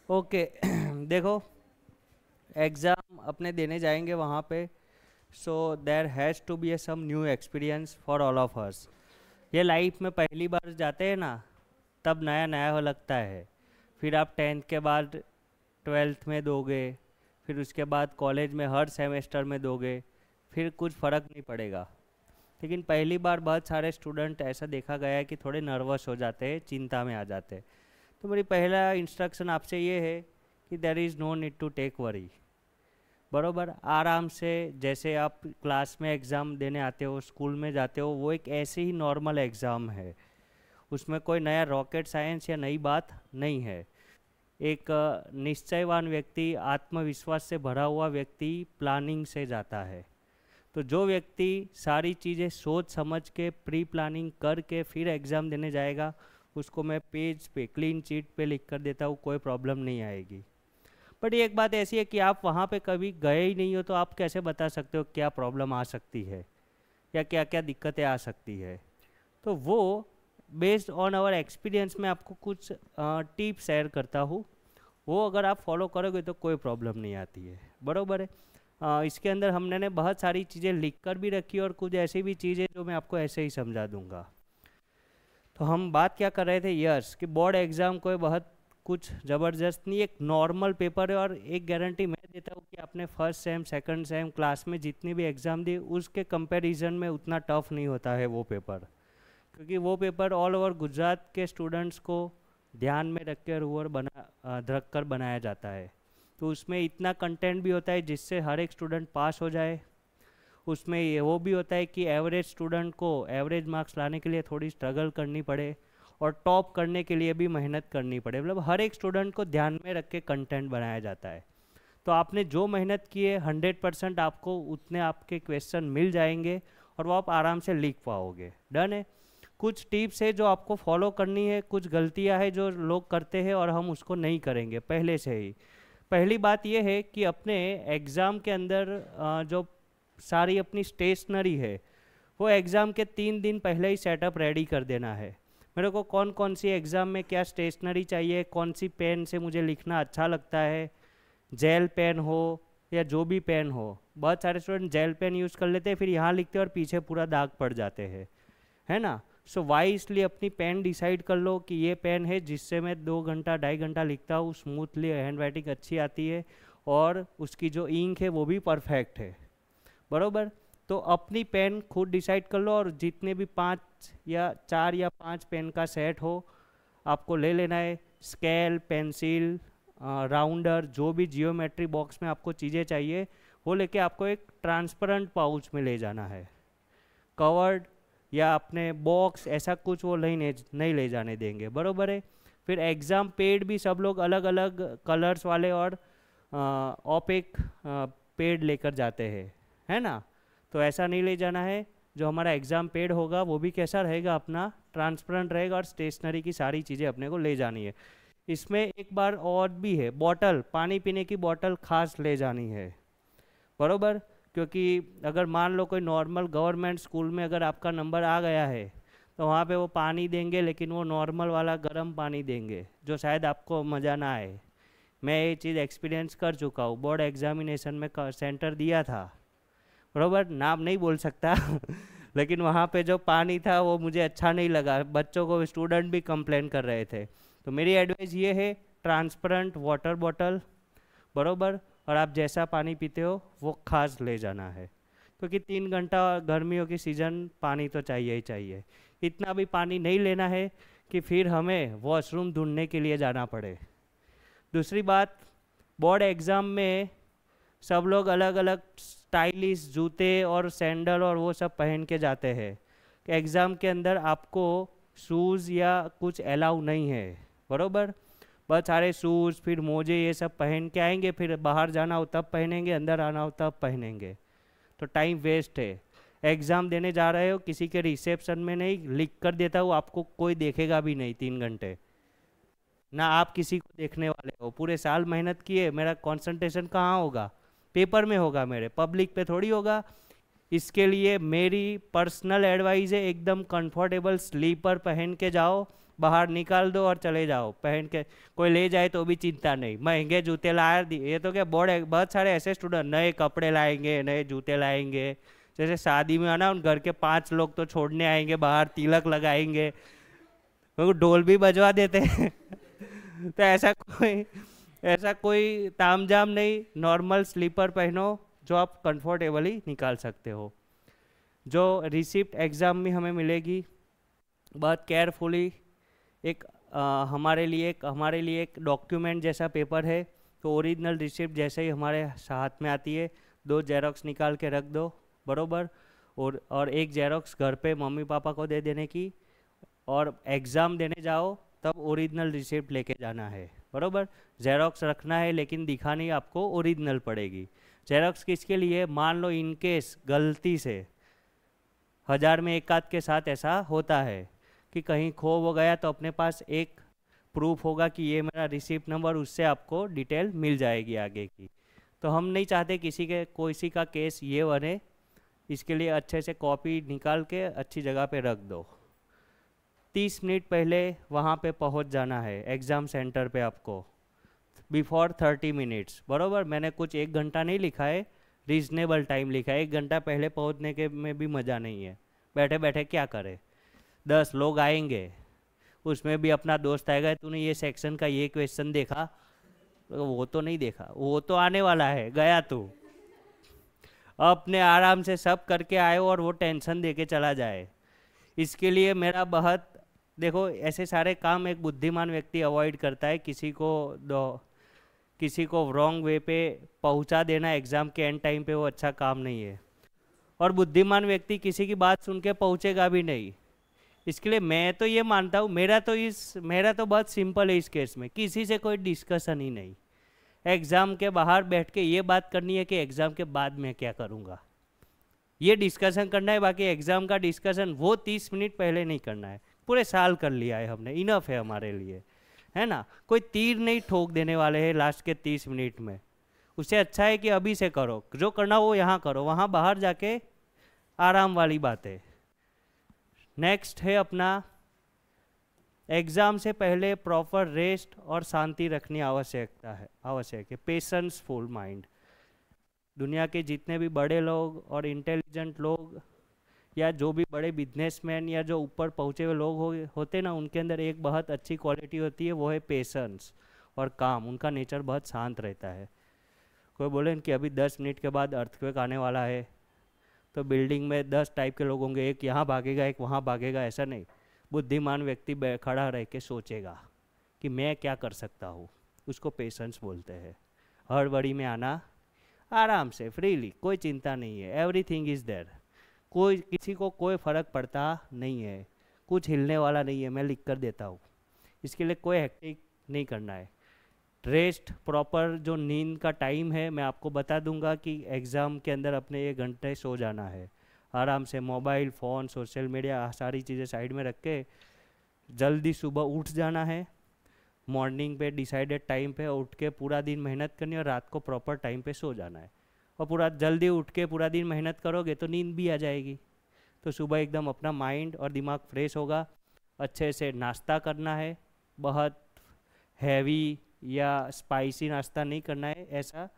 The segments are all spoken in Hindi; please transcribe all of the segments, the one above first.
ओके। देखो, एग्ज़ाम अपने देने जाएंगे वहाँ पे, so there has to be a some new experience for all of us. ये लाइफ में पहली बार जाते हैं ना, तब नया नया हो लगता है। फिर आप टेंथ के बाद ट्वेल्थ में दोगे, फिर उसके बाद कॉलेज में हर सेमेस्टर में दोगे, फिर कुछ फ़र्क नहीं पड़ेगा। लेकिन पहली बार बहुत सारे स्टूडेंट ऐसा देखा गया है कि थोड़े नर्वस हो जाते हैं, चिंता में आ जाते हैं। तो मेरी पहला इंस्ट्रक्शन आपसे ये है कि there is no need to take worry. बरोबर, आराम से जैसे आप क्लास में एग्ज़ाम देने आते हो, स्कूल में जाते हो, वो एक ऐसे ही नॉर्मल एग्ज़ाम है। उसमें कोई नया रॉकेट साइंस या नई बात नहीं है। एक निश्चयवान व्यक्ति, आत्मविश्वास से भरा हुआ व्यक्ति प्लानिंग से जाता है। तो जो व्यक्ति सारी चीज़ें सोच समझ के प्री प्लानिंग करके फिर एग्ज़ाम देने जाएगा, उसको मैं पेज पे क्लीन चीट पे लिख कर देता हूँ, कोई प्रॉब्लम नहीं आएगी। बट एक बात ऐसी है कि आप वहाँ पे कभी गए ही नहीं हो, तो आप कैसे बता सकते हो क्या प्रॉब्लम आ सकती है या क्या क्या दिक्कतें आ सकती है। तो वो बेस्ड ऑन आवर एक्सपीरियंस में आपको कुछ टिप शेयर करता हूँ। वो अगर आप फॉलो करोगे तो कोई प्रॉब्लम नहीं आती है। बरोबर है। इसके अंदर हमने ने बहुत सारी चीज़ें लिख कर भी रखी और कुछ ऐसी भी चीज़ें जो मैं आपको ऐसे ही समझा दूंगा। तो हम बात क्या कर रहे थे, यस, कि बोर्ड एग्ज़ाम कोई बहुत कुछ ज़बरदस्त नहीं, एक नॉर्मल पेपर है। और एक गारंटी मैं देता हूँ कि आपने first sem second same class में जितनी भी एग्ज़ाम दी, उसके कंपैरिजन में उतना टफ नहीं होता है वो पेपर। क्योंकि वो पेपर ऑल ओवर गुजरात के स्टूडेंट्स को ध्यान में रख कर रख कर बनाया जाता है। तो उसमें इतना कंटेंट भी होता है जिससे हर एक स्टूडेंट पास हो जाए। उसमें ये वो भी होता है कि एवरेज स्टूडेंट को एवरेज मार्क्स लाने के लिए थोड़ी स्ट्रगल करनी पड़े और टॉप करने के लिए भी मेहनत करनी पड़े। मतलब हर एक स्टूडेंट को ध्यान में रख के कंटेंट बनाया जाता है। तो आपने जो मेहनत की है 100% आपको उतने आपके क्वेश्चन मिल जाएंगे और वो आप आराम से लिख पाओगे। डन है। कुछ टिप्स है जो आपको फॉलो करनी है, कुछ गलतियां है जो लोग करते हैं और हम उसको नहीं करेंगे पहले से ही। पहली बात यह है कि अपने एग्ज़ाम के अंदर जो सारी अपनी स्टेशनरी है, वो एग्ज़ाम के 3 दिन पहले ही सेटअप रेडी कर देना है। मेरे को कौन कौन सी एग्ज़ाम में क्या स्टेशनरी चाहिए, कौन सी पेन से मुझे लिखना अच्छा लगता है, जेल पेन हो या जो भी पेन हो। बहुत सारे स्टूडेंट जेल पेन यूज़ कर लेते हैं, फिर यहाँ लिखते हैं और पीछे पूरा दाग पड़ जाते हैं, है ना। सो वाई, इसलिए अपनी पेन डिसाइड कर लो कि ये पेन है जिससे मैं 2 घंटा 2.5 घंटा लिखता हूँ, स्मूथली हैंड राइटिंग अच्छी आती है और उसकी जो इंक है वो भी परफेक्ट है। बरोबर। तो अपनी पेन खुद डिसाइड कर लो और जितने भी 4 या 5 पेन का सेट हो आपको ले लेना है। स्केल, पेंसिल, राउंडर, जो भी जियोमेट्री बॉक्स में आपको चीज़ें चाहिए वो लेके आपको एक ट्रांसपेरेंट पाउच में ले जाना है। कवर्ड या अपने बॉक्स ऐसा कुछ वो नहीं ले जाने देंगे। बरोबर है। फिर एग्ज़ाम पेड भी सब लोग अलग अलग कलर्स वाले और ऑपेक पेड लेकर जाते हैं, है ना। तो ऐसा नहीं ले जाना है। जो हमारा एग्ज़ाम पेड होगा वो भी कैसा रहेगा, अपना ट्रांसपेरेंट रहेगा और स्टेशनरी की सारी चीज़ें अपने को ले जानी है। इसमें एक बार और भी है, बॉटल, पानी पीने की बॉटल खास ले जानी है। बरोबर। क्योंकि अगर मान लो कोई नॉर्मल गवर्नमेंट स्कूल में अगर आपका नंबर आ गया है तो वहाँ पे वो पानी देंगे, लेकिन वो नॉर्मल वाला गर्म पानी देंगे जो शायद आपको मज़ा ना आए। मैं ये चीज़ एक्सपीरियंस कर चुका हूँ, बोर्ड एग्जामिनेशन में सेंटर दिया था। बरोबर, नाम नहीं बोल सकता लेकिन वहाँ पे जो पानी था वो मुझे अच्छा नहीं लगा, बच्चों को, स्टूडेंट भी कंप्लेन कर रहे थे। तो मेरी एडवाइस ये है, ट्रांसपेरेंट वाटर बॉटल। बरोबर। और आप जैसा पानी पीते हो वो खास ले जाना है, क्योंकि 3 घंटा गर्मियों की सीज़न पानी तो चाहिए ही चाहिए। इतना भी पानी नहीं लेना है कि फिर हमें वॉशरूम ढूंढने के लिए जाना पड़े। दूसरी बात, बोर्ड एग्ज़ाम में सब लोग अलग अलग स्टाइलिश जूते और सैंडल और वो सब पहन के जाते हैं। एग्ज़ाम के अंदर आपको शूज़ या कुछ अलाउ नहीं है। बरोबर। बहुत सारे शूज़, फिर मोजे, ये सब पहन के आएंगे, फिर बाहर जाना हो तब पहनेंगे, अंदर आना हो तब पहनेंगे। तो टाइम वेस्ट है। एग्ज़ाम देने जा रहे हो, किसी के रिसेप्शन में नहीं, लिख कर देता हूँ, आपको कोई देखेगा भी नहीं 3 घंटे, ना आप किसी को देखने वाले हो। पूरे साल मेहनत किए, मेरा कंसंट्रेशन कहाँ होगा, पेपर में होगा, मेरे पब्लिक पे थोड़ी होगा। इसके लिए मेरी पर्सनल एडवाइस है, एकदम कंफर्टेबल स्लीपर पहन के जाओ बाहर निकाल दो और चले जाओ पहन के, कोई ले जाए तो भी चिंता नहीं, महंगे जूते ला दिए। ये तो क्या बहुत सारे ऐसे स्टूडेंट नए कपड़े लाएंगे, नए जूते लाएंगे, जैसे शादी में आना उन घर के 5 लोग तो छोड़ने आएंगे बाहर, तिलक लगाएंगे, वो ढोल भी बजवा देते हैं तो ऐसा कोई तामझाम नहीं, नॉर्मल स्लीपर पहनो जो आप कंफर्टेबली निकाल सकते हो। जो रिसिप्ट एग्ज़ाम में हमें मिलेगी, बहुत केयरफुली एक हमारे लिए एक डॉक्यूमेंट जैसा पेपर है, तो ओरिजिनल रिसिप्ट जैसे ही हमारे हाथ में आती है 2 जेरोक्स निकाल के रख दो बरोबर, और एक जेरोक्स घर पे मम्मी पापा को दे देने की, और एग्ज़ाम देने जाओ तब ओरिजिनल रिसिप्ट लेके जाना है बरोबर। जेरोक्स रखना है लेकिन दिखानी आपको ओरिजिनल पड़ेगी। जेरोक्स किसके लिए, मान लो इन केस गलती से 1000 में एक आध के साथ ऐसा होता है कि कहीं खो हो गया, तो अपने पास एक प्रूफ होगा कि ये मेरा रिसिप्ट नंबर, उससे आपको डिटेल मिल जाएगी आगे की। तो हम नहीं चाहते किसी का केस ये बने, इसके लिए अच्छे से कॉपी निकाल के अच्छी जगह पे रख दो। 30 मिनट पहले वहाँ पे पहुँच जाना है एग्ज़ाम सेंटर पे आपको, बिफोर 30 मिनट्स बरोबर। मैंने कुछ 1 घंटा नहीं लिखा है, रीजनेबल टाइम लिखा है। 1 घंटा पहले पहुँचने के में भी मज़ा नहीं है, बैठे बैठे क्या करे। 10 लोग आएंगे, उसमें भी अपना दोस्त आएगा, तूने ये सेक्शन का ये क्वेश्चन देखा, तो वो तो नहीं देखा, वो तो आने वाला है, गया तू अपने आराम से सब करके आए और वो टेंशन दे के चला जाए। इसके लिए मेरा बहुत, देखो ऐसे सारे काम एक बुद्धिमान व्यक्ति अवॉइड करता है। किसी को रॉन्ग वे पे पहुंचा देना एग्ज़ाम के एंड टाइम पे वो अच्छा काम नहीं है, और बुद्धिमान व्यक्ति किसी की बात सुन के पहुँचेगा भी नहीं। इसके लिए मैं तो ये मानता हूँ, मेरा तो बहुत सिंपल है इस केस में, किसी से कोई डिस्कशन ही नहीं। एग्ज़ाम के बाहर बैठ के ये बात करनी है कि एग्ज़ाम के बाद मैं क्या करूँगा, ये डिस्कशन करना है। बाकी एग्ज़ाम का डिस्कशन वो 30 मिनट पहले नहीं करना है, पूरे साल कर लिया है हमने, इनफ है हमारे लिए, है ना। कोई तीर नहीं ठोक देने वाले हैं लास्ट के 30 मिनट में। उससे अच्छा है कि अभी से करो, जो करना वो यहाँ करो, वहाँ बाहर जाके आराम वाली बात है। नेक्स्ट है अपना, एग्ज़ाम से पहले प्रॉपर रेस्ट और शांति रखनी आवश्यक है। Patienceful mind. दुनिया के जितने भी बड़े लोग और इंटेलिजेंट लोग, या जो भी बड़े बिजनेसमैन या जो ऊपर पहुँचे हुए लोग होते ना, उनके अंदर एक बहुत अच्छी क्वालिटी होती है, वो है पेशेंस और काम। उनका नेचर बहुत शांत रहता है। कोई बोले कि अभी 10 मिनट के बाद अर्थक्वेक आने वाला है, तो बिल्डिंग में 10 टाइप के लोग होंगे, एक यहाँ भागेगा एक वहाँ भागेगा, ऐसा नहीं। बुद्धिमान व्यक्ति खड़ा रह के सोचेगा कि मैं क्या कर सकता हूँ, उसको पेशेंस बोलते हैं। हड़बड़ी में आना, आराम से फ्रीली, कोई चिंता नहीं है, एवरीथिंग इज़ देयर, किसी को कोई फ़र्क पड़ता नहीं है, कुछ हिलने वाला नहीं है, मैं लिख कर देता हूँ। इसके लिए कोई हेक्टिक नहीं करना है। रेस्ट, प्रॉपर जो नींद का टाइम है मैं आपको बता दूंगा कि एग्ज़ाम के अंदर अपने 1 घंटे सो जाना है आराम से। मोबाइल फ़ोन, सोशल मीडिया, सारी चीज़ें साइड में रख के जल्दी सुबह उठ जाना है। मॉर्निंग पे डिसाइडेड टाइम पे उठ के पूरा दिन मेहनत करनी है, और रात को प्रॉपर टाइम पे सो जाना है। और पूरा जल्दी उठ के पूरा दिन मेहनत करोगे तो नींद भी आ जाएगी, तो सुबह एकदम अपना माइंड और दिमाग फ्रेश होगा। अच्छे से नाश्ता करना है, बहुत हैवी या स्पाइसी नाश्ता नहीं करना है, ऐसा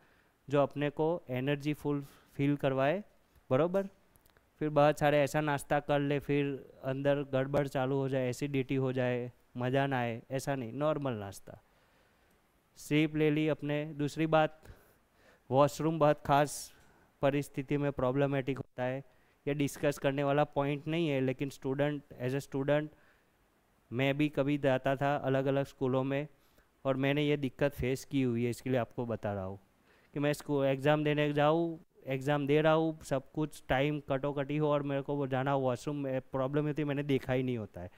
जो अपने को एनर्जी फुल फील करवाए बरोबर। फिर बहुत सारे ऐसा नाश्ता कर ले फिर अंदर गड़बड़ चालू हो जाए, एसिडिटी हो जाए, मज़ा ना आए, ऐसा नहीं, नॉर्मल नाश्ता। स्लीप ले ली अपने। दूसरी बात, वॉशरूम बहुत ख़ास परिस्थिति में प्रॉब्लमेटिक होता है, ये डिस्कस करने वाला पॉइंट नहीं है, लेकिन एज ए स्टूडेंट मैं भी कभी जाता था अलग अलग स्कूलों में, और मैंने ये दिक्कत फेस की हुई है। इसके लिए आपको बता रहा हूँ कि मैं एग्ज़ाम देने जाऊँ, एग्ज़ाम दे रहा हूँ, सब कुछ टाइम कटोकटी हो और मेरे को वो जाना वॉशरूम में प्रॉब्लम होती है, मैंने देखा ही नहीं होता है।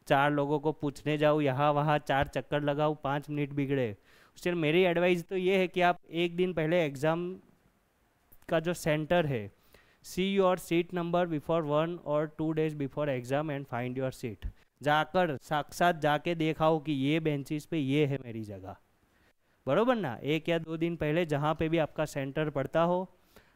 4 लोगों को पूछने जाऊँ, यहाँ वहाँ 4 चक्कर लगाऊँ, 5 मिनट बिगड़े। उससे मेरी एडवाइस तो ये है कि आप 1 दिन पहले एग्ज़ाम का जो सेंटर है, see your seat number before 1 और 2 days before exam and find your seat. जाकर साक्षात जाके देखाओ कि ये बेंचेस पे ये है मेरी जगह, बरोबर ना। 1 या 2 दिन पहले जहाँ पे भी आपका सेंटर पड़ता हो,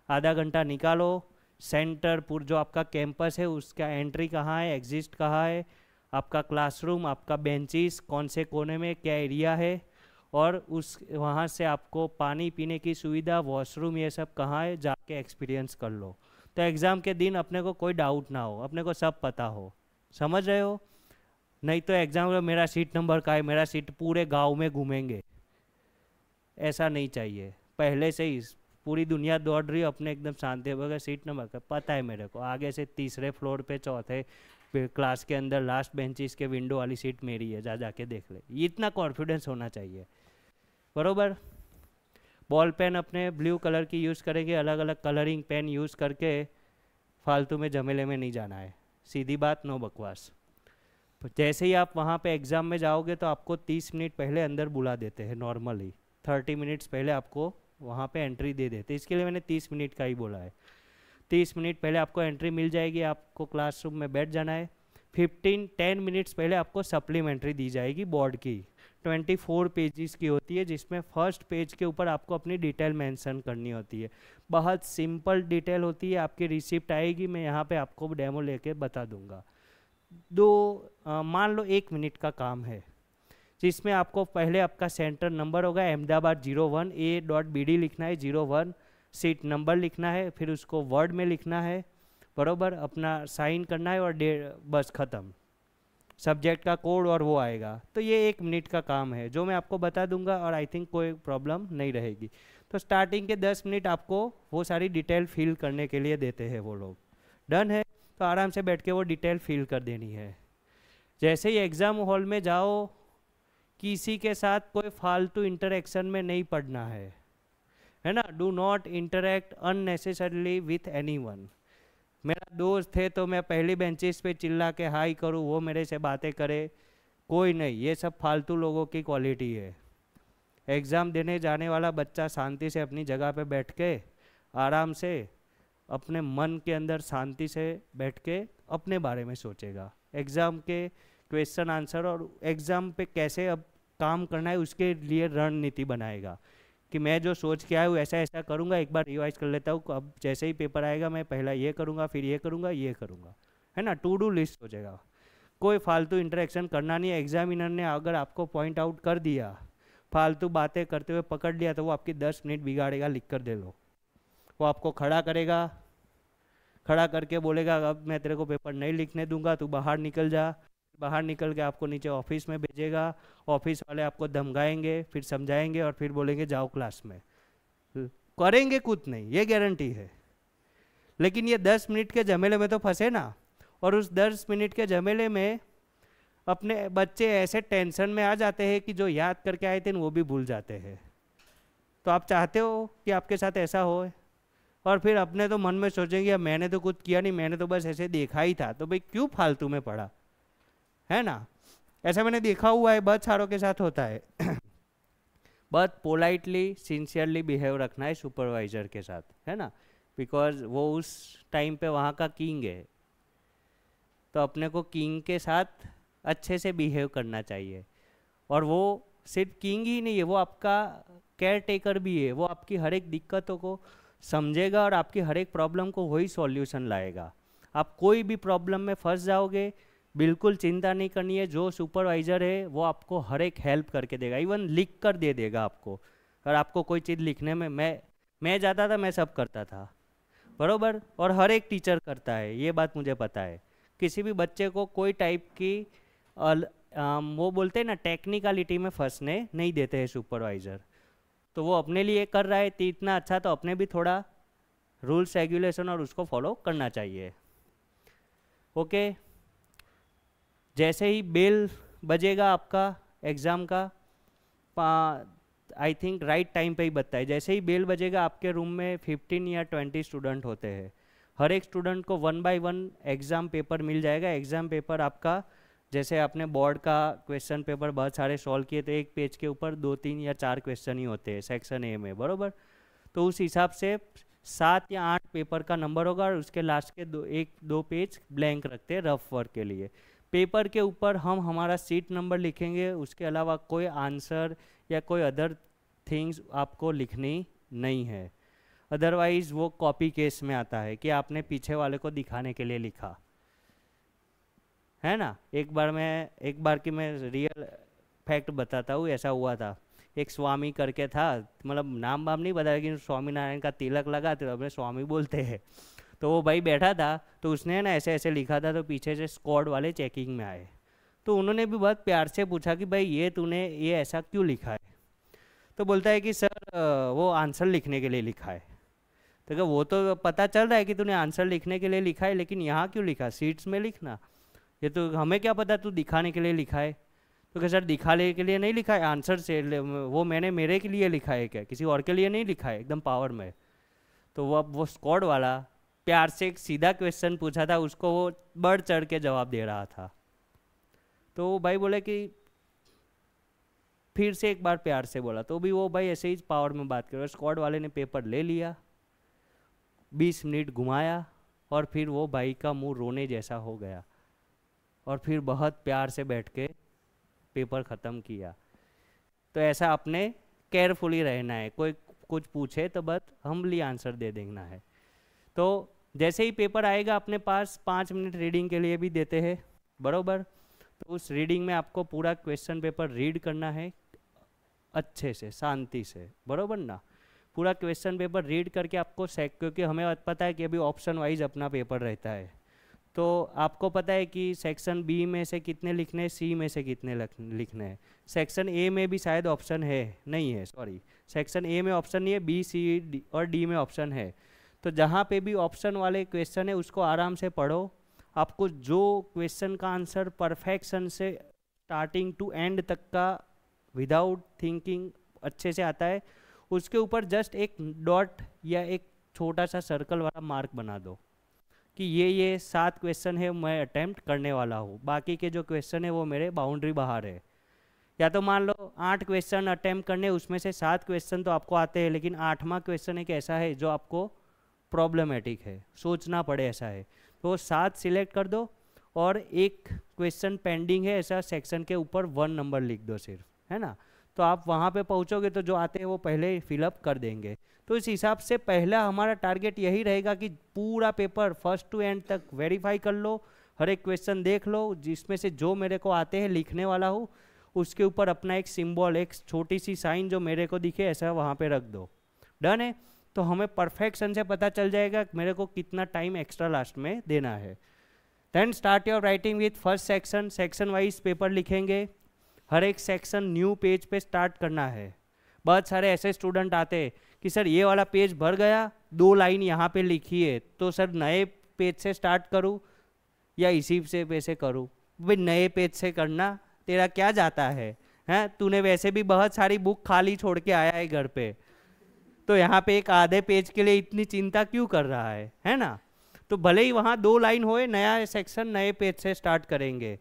आधा घंटा निकालो। सेंटर जो आपका कैंपस है उसका एंट्री कहाँ है, एग्जिट कहाँ है, आपका क्लासरूम, आपका बेंचेस कौन से कोने में क्या एरिया है, और उस वहाँ से आपको पानी पीने की सुविधा, वॉशरूम, ये सब कहाँ है, जाके एक्सपीरियंस कर लो। तो एग्ज़ाम के दिन अपने को कोई डाउट ना हो, अपने को सब पता हो। समझ रहे हो? नहीं तो एग्ज़ाम में मेरा सीट नंबर का है, मेरा सीट, पूरे गांव में घूमेंगे, ऐसा नहीं चाहिए। पहले से ही पूरी दुनिया दौड़ रही हो, अपने एकदम शांति बगैर सीट नंबर का पता है मेरे को, आगे से तीसरे फ्लोर पे, चौथे क्लास के अंदर लास्ट बेंचेस के विंडो वाली सीट मेरी है, जा जाके देख ले। इतना कॉन्फिडेंस होना चाहिए, बरोबर। बॉल पेन अपने ब्लू कलर की यूज़ करेंगे, अलग अलग कलरिंग पेन यूज़ करके फालतू में झमेले में नहीं जाना है, सीधी बात, नो बकवास। जैसे ही आप वहाँ पे एग्ज़ाम में जाओगे तो आपको 30 मिनट पहले अंदर बुला देते हैं नॉर्मली, 30 मिनट्स पहले आपको वहाँ पे एंट्री दे देते हैं, इसके लिए मैंने 30 मिनट का ही बोला है। 30 मिनट पहले आपको एंट्री मिल जाएगी, आपको क्लासरूम में बैठ जाना है। 10 मिनट्स पहले आपको सप्लीमेंट्री दी जाएगी बोर्ड की, 24 पेजेस की होती है, जिसमें फर्स्ट पेज के ऊपर आपको अपनी डिटेल मेंशन करनी होती है। बहुत सिंपल डिटेल होती है, आपकी रिसिप्ट आएगी, मैं यहाँ पे आपको डेमो लेके बता दूंगा। मान लो 1 मिनट का काम है, जिसमें आपको पहले आपका सेंटर नंबर होगा अहमदाबाद 01 A.BD लिखना है, 01 सीट नंबर लिखना है, फिर उसको वर्ड में लिखना है, बरोबर, अपना साइन करना है और बस ख़त्म। सब्जेक्ट का कोड और वो आएगा। तो ये 1 मिनट का काम है जो मैं आपको बता दूंगा, और आई थिंक कोई प्रॉब्लम नहीं रहेगी। तो स्टार्टिंग के 10 मिनट आपको वो सारी डिटेल फिल करने के लिए देते हैं वो लोग। डन है? तो आराम से बैठ के वो डिटेल फिल कर देनी है। जैसे ही एग्ज़ाम हॉल में जाओ, किसी के साथ कोई फालतू इंटरेक्शन में नहीं पड़ना है ना। Do not interact unnecessarily with anyone. मेरा दोस्त है तो मैं पहली बेंचेस पे चिल्ला के हाई करूँ, वो मेरे से बातें करे, कोई नहीं। ये सब फालतू लोगों की क्वालिटी है। एग्ज़ाम देने जाने वाला बच्चा शांति से अपनी जगह पे बैठ के आराम से अपने मन के अंदर शांति से बैठ के अपने बारे में सोचेगा, एग्ज़ाम के क्वेश्चन आंसर और एग्ज़ाम पे कैसे अब काम करना है उसके लिए रणनीति बनाएगा कि मैं जो सोच के आया हूँ ऐसा ऐसा करूँगा, एक बार रिवाइज कर लेता हूँ, अब जैसे ही पेपर आएगा मैं पहला ये करूँगा, फिर ये करूँगा, ये करूँगा, है ना। टू डू लिस्ट हो जाएगा। कोई फालतू इंटरेक्शन करना नहीं है। एग्जामिनर ने अगर आपको पॉइंट आउट कर दिया, फालतू बातें करते हुए पकड़ लिया, तो वो आपकी 10 मिनट बिगाड़ेगा, लिख कर दे लो। वो आपको खड़ा करेगा, खड़ा करके बोलेगा अब मैं तेरे को पेपर नहीं लिखने दूंगा, तू बाहर निकल जा। बाहर निकल के आपको नीचे ऑफिस में भेजेगा, ऑफिस वाले आपको धमकाएंगे, फिर समझाएंगे और फिर बोलेंगे जाओ क्लास में। करेंगे कुछ नहीं, ये गारंटी है। लेकिन ये 10 मिनट के झमेले में तो फंसे ना, और उस 10 मिनट के झमेले में अपने बच्चे ऐसे टेंशन में आ जाते हैं कि जो याद करके आए थे वो भी भूल जाते हैं। तो आप चाहते हो कि आपके साथ ऐसा हो? और फिर अपने तो मन में सोचेंगे मैंने तो कुछ किया नहीं, मैंने तो बस ऐसे देखा ही था, तो भाई क्यों फालतू में पढ़ा, है ना। ऐसा मैंने देखा हुआ है, बहुत सारों के साथ होता है। बहुत पोलाइटली सिंसियरली बिहेव रखना है सुपरवाइजर के साथ, है ना, बिकॉज वो उस टाइम पे वहाँ का किंग है। तो अपने को किंग के साथ अच्छे से बिहेव करना चाहिए। और वो सिर्फ किंग ही नहीं है, वो आपका केयर टेकर भी है। वो आपकी हर एक दिक्कतों को समझेगा और आपकी हर एक प्रॉब्लम को वही सॉल्यूशन लाएगा। आप कोई भी प्रॉब्लम में फंस जाओगे, बिल्कुल चिंता नहीं करनी है। जो सुपरवाइज़र है वो आपको हर एक हेल्प करके देगा, इवन लिख कर दे देगा आपको। और आपको कोई चीज़ लिखने में मैं जाता था, मैं सब करता था, बरोबर। और हर एक टीचर करता है, ये बात मुझे पता है। किसी भी बच्चे को कोई टाइप की वो बोलते हैं ना टेक्निकलिटी में फंसने नहीं देते हैं सुपरवाइज़र। तो वो अपने लिए कर रहा है तो इतना अच्छा, तो अपने भी थोड़ा रूल्स रेगुलेशन और उसको फॉलो करना चाहिए। ओके। जैसे ही बेल बजेगा आपका एग्ज़ाम का, आई थिंक राइट टाइम पे ही बजता है। जैसे ही बेल बजेगा आपके रूम में 15 या 20 स्टूडेंट होते हैं। हर एक स्टूडेंट को 1 बाय 1 एग्ज़ाम पेपर मिल जाएगा। एग्ज़ाम पेपर आपका, जैसे आपने बोर्ड का क्वेश्चन पेपर बहुत सारे सॉल्व किए, तो एक पेज के ऊपर 2, 3 या 4 क्वेश्चन ही होते हैं सेक्शन ए में, बरोबर। तो उस हिसाब से 7 या 8 पेपर का नंबर होगा और उसके लास्ट के 1-2 पेज ब्लैंक रखते हैं रफ वर्क के लिए। पेपर के ऊपर हम हमारा सीट नंबर लिखेंगे, उसके अलावा कोई आंसर या कोई अदर थिंग्स आपको लिखनी नहीं है। अदरवाइज़ वो कॉपी केस में आता है कि आपने पीछे वाले को दिखाने के लिए लिखा, है ना। एक बार की मैं रियल फैक्ट बताता हूँ, ऐसा हुआ था। एक स्वामी करके था, मतलब नाम वाम नहीं पता, लेकिन स्वामी नारायण का तिलक लगा तो अपने स्वामी बोलते हैं। तो वो भाई बैठा था, तो उसने ना ऐसे ऐसे लिखा था, तो पीछे से स्क्वाड वाले चेकिंग में आए। तो उन्होंने भी बहुत प्यार से पूछा कि भाई ये तूने ये ऐसा क्यों लिखा है। तो बोलता है कि सर वो आंसर लिखने के लिए लिखा है। तो क्या वो तो पता चल रहा है कि तूने आंसर लिखने के लिए लिखा है, लेकिन यहाँ क्यों लिखा, सीट्स में लिखना, ये तो हमें क्या पता तू दिखाने के लिए लिखा है। तो क्या सर दिखाने के लिए नहीं लिखा है, आंसर से वो मैंने मेरे के लिए लिखा है, क्या किसी और के लिए नहीं लिखा है, एकदम पावर में। तो वो अब वो स्क्वाड वाला प्यार से एक सीधा क्वेश्चन पूछा था, उसको वो बढ़ चढ़ के जवाब दे रहा था। तो वो भाई बोले कि फिर से एक बार प्यार से बोला, तो भी वो भाई ऐसे ही पावर में बात कर रहा। स्क्वाड वाले ने पेपर ले लिया, 20 मिनट घुमाया, और फिर वो भाई का मुंह रोने जैसा हो गया, और फिर बहुत प्यार से बैठ के पेपर ख़त्म किया। तो ऐसा अपने केयरफुली रहना है, कोई कुछ पूछे तो बस हम्बली आंसर दे देना है। तो जैसे ही पेपर आएगा अपने पास, 5 मिनट रीडिंग के लिए भी देते हैं, बरोबर। तो उस रीडिंग में आपको पूरा क्वेश्चन पेपर रीड करना है अच्छे से, शांति से, बरोबर ना। पूरा क्वेश्चन पेपर रीड करके आपको क्योंकि हमें पता है कि अभी ऑप्शन वाइज अपना पेपर रहता है, तो आपको पता है कि सेक्शन बी में से कितने लिखने हैं, सी में से कितने लिखने हैं। सेक्शन ए में भी शायद ऑप्शन है, नहीं है, सॉरी, सेक्शन ए में ऑप्शन नहीं है, बी सी और डी में ऑप्शन है। तो जहाँ पे भी ऑप्शन वाले क्वेश्चन है उसको आराम से पढ़ो। आपको जो क्वेश्चन का आंसर परफेक्शन से स्टार्टिंग टू एंड तक का विदाउट थिंकिंग अच्छे से आता है, उसके ऊपर जस्ट एक डॉट या एक छोटा सा सर्कल वाला मार्क बना दो कि ये 7 क्वेश्चन है मैं अटेम्प्ट करने वाला हूँ, बाकी के जो क्वेश्चन है वो मेरे बाउंड्री बाहर है। या तो मान लो 8 क्वेश्चन अटेम्प्ट करने, उसमें से 7 क्वेश्चन तो आपको आते हैं, लेकिन 8वां क्वेश्चन एक ऐसा है जो आपको प्रॉब्लमेटिक है, सोचना पड़े ऐसा है, तो 7 सिलेक्ट कर दो, और एक क्वेश्चन पेंडिंग है ऐसा सेक्शन के ऊपर 1 नंबर लिख दो सिर्फ, है ना। तो आप वहाँ पे पहुँचोगे तो जो आते हैं वो पहले फिलअप कर देंगे। तो इस हिसाब से पहला हमारा टारगेट यही रहेगा कि पूरा पेपर फर्स्ट टू एंड तक वेरीफाई कर लो, हर एक क्वेश्चन देख लो, जिसमें से जो मेरे को आते हैं लिखने वाला हूँ उसके ऊपर अपना एक सिंबल, एक छोटी सी साइन जो मेरे को दिखे ऐसा वहाँ पे रख दो। डन है। तो हमें परफेक्शन से पता चल जाएगा मेरे को कितना टाइम एक्स्ट्रा लास्ट में देना है। Then start your writing with first section. Section wise paper लिखेंगे, हर एक सेक्शन न्यू पेज पे स्टार्ट करना है। बहुत सारे ऐसे स्टूडेंट आते हैं कि सर ये वाला पेज भर गया, 2 लाइन यहाँ पे लिखी है, तो सर नए पेज से स्टार्ट करूँ या इसी से पैसे करूँ। भाई नए पेज से करना, तेरा क्या जाता है, हैं? तूने वैसे भी बहुत सारी बुक खाली छोड़ के आया है घर पे, तो यहाँ पे एक आधे पेज के लिए इतनी चिंता क्यों कर रहा है ना। तो भले ही वहाँ 2 लाइन होए, नया सेक्शन नए पेज से स्टार्ट करेंगे।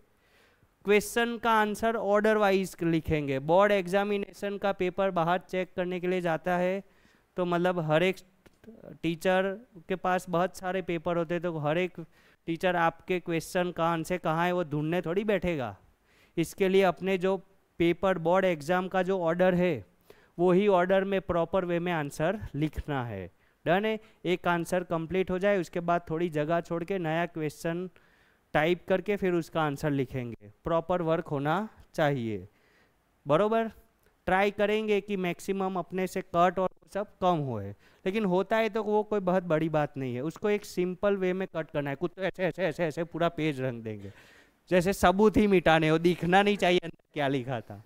क्वेश्चन का आंसर ऑर्डर वाइज लिखेंगे। बोर्ड एग्जामिनेशन का पेपर बाहर चेक करने के लिए जाता है, तो मतलब हर एक टीचर के पास बहुत सारे पेपर होते हैं, तो हर एक टीचर आपके क्वेश्चन का आंसर कहाँ है वो ढूंढने थोड़ी बैठेगा। इसके लिए अपने जो पेपर बोर्ड एग्जाम का जो ऑर्डर है वही ऑर्डर में प्रॉपर वे में आंसर लिखना है। डन है। एक आंसर कंप्लीट हो जाए उसके बाद थोड़ी जगह छोड़ के नया क्वेश्चन टाइप करके फिर उसका आंसर लिखेंगे। प्रॉपर वर्क होना चाहिए, बरोबर। ट्राई करेंगे कि मैक्सिमम अपने से कट और सब कम होए, लेकिन होता है तो वो कोई बहुत बड़ी बात नहीं है, उसको एक सिंपल वे में कट करना है। कुछ तो ऐसे ऐसे ऐसे ऐसे पूरा पेज रंग देंगे, जैसे सबूत ही मिटाने हो, दिखना नहीं चाहिए क्या लिखा था।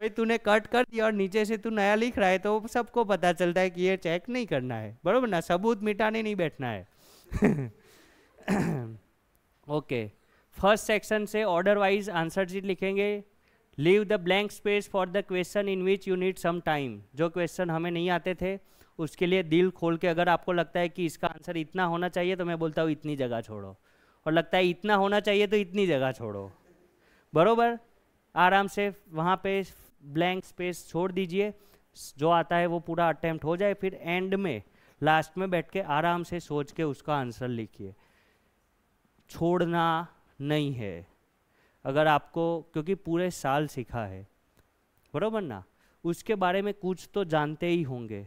भाई तूने कट कर दिया और नीचे से तू नया लिख रहा है तो सबको पता चलता है कि ये चेक नहीं करना है, बरोबर ना, सबूत मिटाने नहीं बैठना है। ओके, फर्स्ट सेक्शन से ऑर्डर वाइज आंसर शीट लिखेंगे। Leave the blank space for the question in which you need some time. जो क्वेश्चन हमें नहीं आते थे उसके लिए दिल खोल के, अगर आपको लगता है कि इसका आंसर इतना होना चाहिए तो मैं बोलता हूँ इतनी जगह छोड़ो, और लगता है इतना होना चाहिए तो इतनी जगह छोड़ो, बरोबर। आराम से वहाँ पे ब्लैंक स्पेस छोड़ दीजिए, जो आता है वो पूरा अटेम्प्ट हो जाए, फिर एंड में लास्ट में बैठ के आराम से सोच के उसका आंसर लिखिए। छोड़ना नहीं है। अगर आपको, क्योंकि पूरे साल सीखा है, बरोबर ना, उसके बारे में कुछ तो जानते ही होंगे।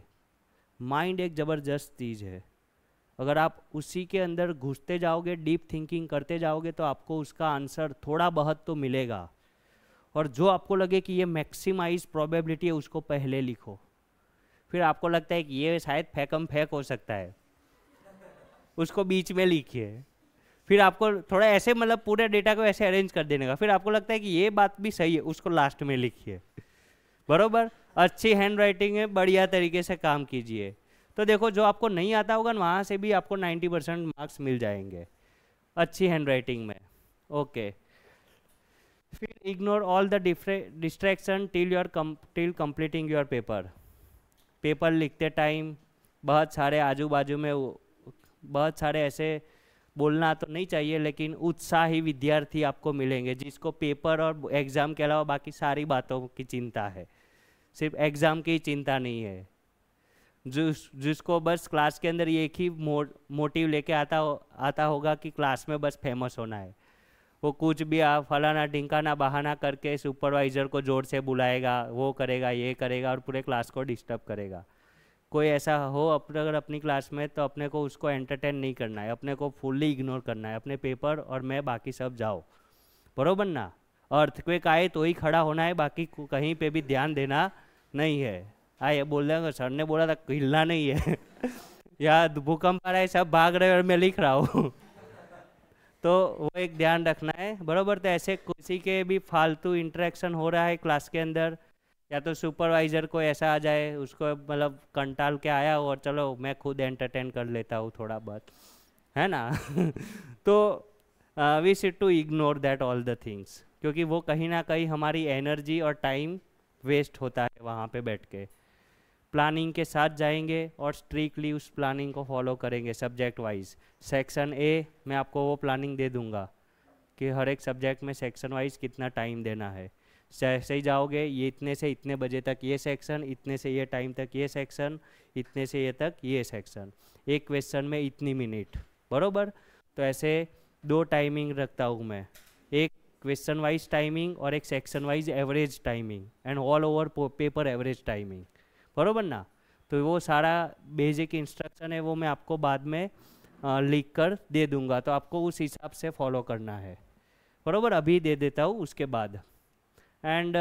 माइंड एक ज़बरदस्त चीज़ है, अगर आप उसी के अंदर घुसते जाओगे, डीप थिंकिंग करते जाओगे, तो आपको उसका आंसर थोड़ा बहुत तो मिलेगा। और जो आपको लगे कि ये मैक्सिमाइज प्रोबेबिलिटी है, उसको पहले लिखो। फिर आपको लगता है कि ये शायद फेकम फेक हो सकता है, उसको बीच में लिखिए। फिर आपको थोड़ा ऐसे मतलब पूरे डेटा को ऐसे अरेंज कर देने का। फिर आपको लगता है कि ये बात भी सही है, उसको लास्ट में लिखिए। बरोबर, अच्छी हैंड राइटिंग है, बढ़िया तरीके से काम कीजिए। तो देखो, जो आपको नहीं आता होगा वहाँ से भी आपको 90% मार्क्स मिल जाएंगे अच्छी हैंड राइटिंग में। ओके, फिर ignore all the distraction till completing your paper. Paper लिखते टाइम बहुत सारे आजू बाजू में बहुत सारे ऐसे, बोलना तो नहीं चाहिए, लेकिन उत्साही विद्यार्थी आपको मिलेंगे जिसको पेपर और एग्ज़ाम के अलावा बाकी सारी बातों की चिंता है, सिर्फ एग्ज़ाम की चिंता नहीं है। जिसको बस क्लास के अंदर एक ही मोटिव लेके आता होगा कि क्लास में बस फेमस होना है। वो कुछ भी फलाना ढिंकाना बहाना करके सुपरवाइज़र को जोर से बुलाएगा, वो करेगा, ये करेगा, और पूरे क्लास को डिस्टर्ब करेगा। कोई ऐसा हो अगर अपनी क्लास में, तो अपने को उसको एंटरटेन नहीं करना है, अपने को फुल्ली इग्नोर करना है। अपने पेपर और मैं बाकी सब जाओ, बरोबर ना। अर्थक्वेक आए तो ही खड़ा होना है, बाकी कहीं पे भी ध्यान देना नहीं है। ये बोल देंगे सर ने बोला था हिलना नहीं है या भूकंप आ रहा है, सब भाग रहे हैं और मैं लिख रहा हूँ तो वो एक ध्यान रखना है, बरोबर। तो ऐसे किसी के भी फालतू इंटरेक्शन हो रहा है क्लास के अंदर, या तो सुपरवाइज़र को ऐसा आ जाए, उसको मतलब कंटाल के आया हो और चलो मैं खुद एंटरटेन कर लेता हूँ थोड़ा बहुत, है ना तो we should to ignore that all the things, क्योंकि वो कहीं ना कहीं हमारी एनर्जी और टाइम वेस्ट होता है वहाँ पे बैठ के। प्लानिंग के साथ जाएंगे और स्ट्रिक्टली उस प्लानिंग को फॉलो करेंगे सब्जेक्ट वाइज। सेक्शन ए मैं आपको वो प्लानिंग दे दूंगा कि हर एक सब्जेक्ट में सेक्शन वाइज कितना टाइम देना है। ऐसे ही जाओगे, ये इतने से इतने बजे तक ये सेक्शन, इतने से ये टाइम तक ये सेक्शन, इतने से ये तक ये सेक्शन, एक क्वेश्चन में इतनी मिनट, बरोबर। तो ऐसे 2 टाइमिंग रखता हूँ मैं, एक क्वेश्चन वाइज टाइमिंग और एक section wise average timing, and all over paper average timing, बरोबर ना। तो वो सारा बेसिक इंस्ट्रक्शन है, वो मैं आपको बाद में लिख कर दे दूंगा, तो आपको उस हिसाब से फॉलो करना है, बरोबर। अभी दे देता हूँ उसके बाद। एंड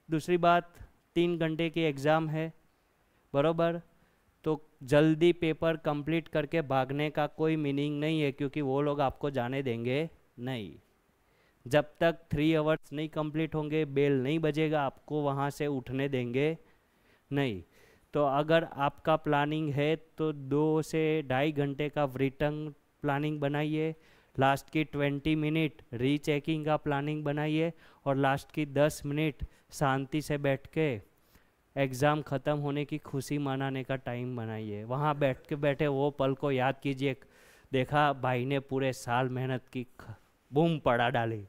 दूसरी बात, 3 घंटे की एग्ज़ाम है, बरोबर। तो जल्दी पेपर कंप्लीट करके भागने का कोई मीनिंग नहीं है, क्योंकि वो लोग आपको जाने देंगे नहीं। जब तक 3 आवर्स नहीं कंप्लीट होंगे, बेल नहीं बजेगा, आपको वहाँ से उठने देंगे नहीं। तो अगर आपका प्लानिंग है तो 2 से 2.5 घंटे का रिटर्न प्लानिंग बनाइए, लास्ट की 20 मिनट रीचेकिंग का प्लानिंग बनाइए, और लास्ट की 10 मिनट शांति से बैठ के एग्ज़ाम ख़त्म होने की खुशी मनाने का टाइम बनाइए। वहाँ बैठे वो पल को याद कीजिए, देखा भाई ने पूरे साल मेहनत की, बूम पड़ा डाली।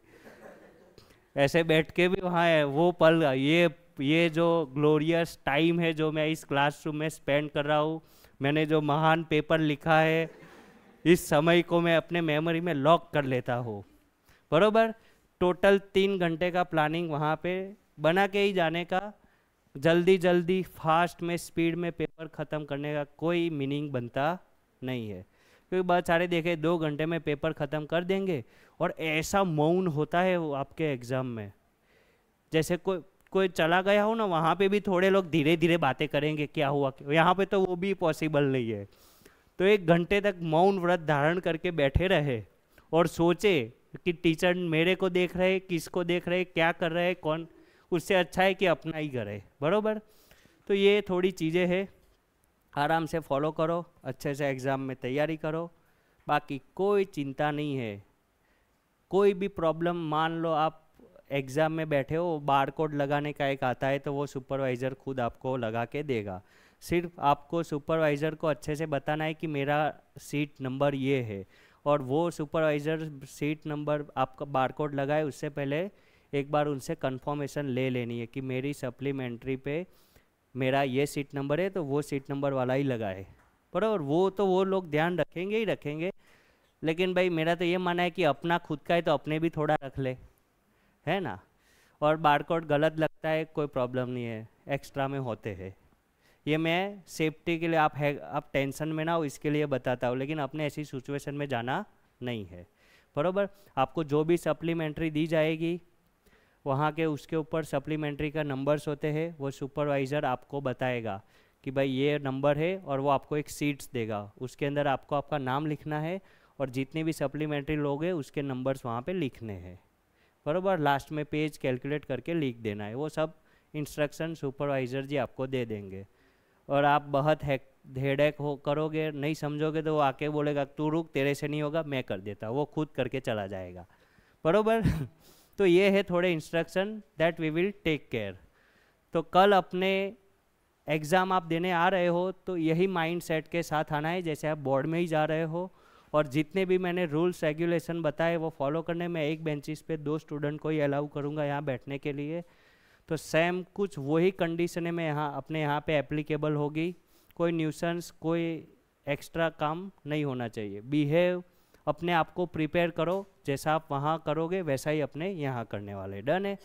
ऐसे बैठ के भी वहाँ है वो पल, ये जो ग्लोरियस टाइम है जो मैं इस क्लासरूम में स्पेंड कर रहा हूँ, मैंने जो महान पेपर लिखा है, इस समय को मैं अपने मेमोरी में लॉक कर लेता हूँ, बरोबर। टोटल 3 घंटे का प्लानिंग वहाँ पे बना के ही जाने का। जल्दी जल्दी फास्ट में स्पीड में पेपर ख़त्म करने का कोई मीनिंग बनता नहीं है, क्योंकि बहुत सारे देखे 2 घंटे में पेपर ख़त्म कर देंगे, और ऐसा मौन होता है वो आपके एग्ज़ाम में, जैसे कोई चला गया हो ना, वहाँ पे भी थोड़े लोग धीरे धीरे बातें करेंगे क्या हुआ, यहाँ पे तो वो भी पॉसिबल नहीं है। तो 1 घंटे तक मौन व्रत धारण करके बैठे रहे और सोचे कि टीचर मेरे को देख रहे, किसको देख रहे, क्या कर रहे, कौन, उससे अच्छा है कि अपना ही करे, बरोबर। तो ये थोड़ी चीज़ें हैं, आराम से फॉलो करो, अच्छे से एग्ज़ाम में तैयारी करो, बाकी कोई चिंता नहीं है। कोई भी प्रॉब्लम, मान लो आप एग्ज़ाम में बैठे हो, बार कोड लगाने का एक आता है, तो वो सुपरवाइज़र खुद आपको लगा के देगा। सिर्फ आपको सुपरवाइज़र को अच्छे से बताना है कि मेरा सीट नंबर ये है, और वो सुपरवाइज़र सीट नंबर आपका बार कोड लगाए उससे पहले एक बार उनसे कंफर्मेशन ले लेनी है कि मेरी सप्लीमेंट्री पे मेरा ये सीट नंबर है, तो वो सीट नंबर वाला ही लगाए, बराबर। वो तो वो लोग ध्यान रखेंगे ही रखेंगे, लेकिन भाई मेरा तो ये मानना है कि अपना खुद का है तो अपने भी थोड़ा रख ले, है ना। और बार कोड गलत लगता है कोई प्रॉब्लम नहीं है, एक्स्ट्रा में होते हैं, ये मैं सेफ्टी के लिए, आप टेंशन में ना हो इसके लिए बताता हूँ, लेकिन अपने ऐसी सिचुएशन में जाना नहीं है, बरोबर। आपको जो भी सप्लीमेंट्री दी जाएगी वहाँ के उसके ऊपर सप्लीमेंट्री का नंबर्स होते हैं, वो सुपरवाइज़र आपको बताएगा कि भाई ये नंबर है, और वो आपको एक सीट्स देगा, उसके अंदर आपको आपका नाम लिखना है और जितने भी सप्लीमेंट्री लोग हैं उसके नंबर्स वहाँ पे लिखने हैं, बरोबर। लास्ट में पेज कैलकुलेट करके लिख देना है, वो सब इंस्ट्रक्शन सुपरवाइज़र जी आपको दे देंगे। और आप बहुत हेडेक हो करोगे, नहीं समझोगे, तो वो आके बोलेगा तू रुक, तेरे से नहीं होगा, मैं कर देता, वो खुद करके चला जाएगा, बरोबर। तो ये है थोड़े instruction that we will take care. तो कल अपने एग्ज़ाम आप देने आ रहे हो तो यही माइंड सेट के साथ आना है जैसे आप बोर्ड में ही जा रहे हो, और जितने भी मैंने रूल्स रेगुलेशन बताए वो फॉलो करने में। एक बेंचिस पे 2 स्टूडेंट को ही अलाउ करूँगा यहाँ बैठने के लिए, तो सेम कुछ वही कंडीशन में यहाँ अपने यहाँ पे एप्लीकेबल होगी। कोई न्यूसेंस, कोई एक्स्ट्रा काम नहीं होना चाहिए। बिहेव, अपने आप को प्रिपेयर करो, जैसा आप वहाँ करोगे वैसा ही अपने यहाँ करने वाले। डन है।